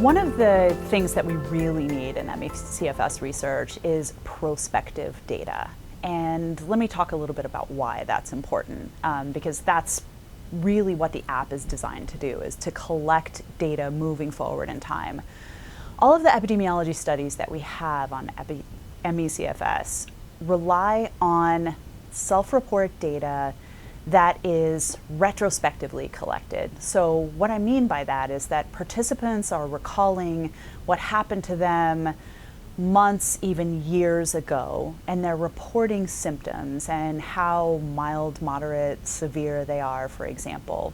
One of the things that we really need in ME/CFS research is prospective data. And let me talk a little bit about why that's important, because that's really what the app is designed to do, is to collect data moving forward in time. All of the epidemiology studies that we have on ME/CFS rely on self-report data that is retrospectively collected. So what I mean by that is that participants are recalling what happened to them months, even years ago, and they're reporting symptoms and how mild, moderate, severe they are, for example.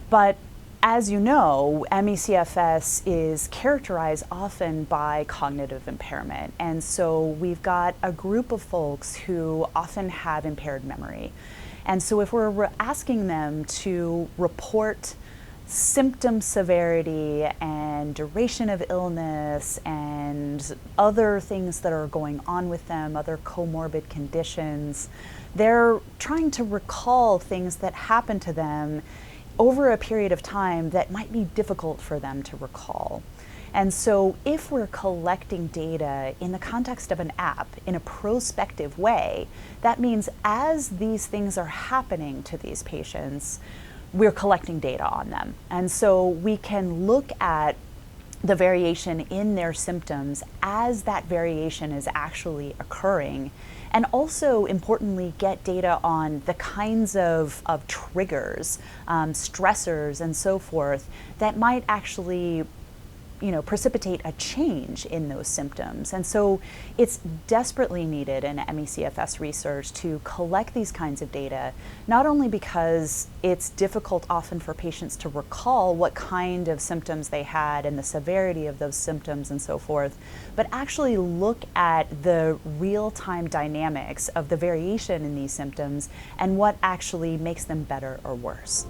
But as you know, ME/CFS is characterized often by cognitive impairment. And so we've got a group of folks who often have impaired memory. And so if we're asking them to report symptom severity and duration of illness and other things that are going on with them, other comorbid conditions, they're trying to recall things that happened to them over a period of time that might be difficult for them to recall. And so if we're collecting data in the context of an app in a prospective way, that means as these things are happening to these patients, we're collecting data on them. And so we can look at the variation in their symptoms as that variation is actually occurring, and also importantly get data on the kinds of triggers, stressors and so forth that might actually precipitate a change in those symptoms. And so it's desperately needed in ME/CFS research to collect these kinds of data, not only because it's difficult often for patients to recall what kind of symptoms they had and the severity of those symptoms and so forth, but actually look at the real-time dynamics of the variation in these symptoms and what actually makes them better or worse.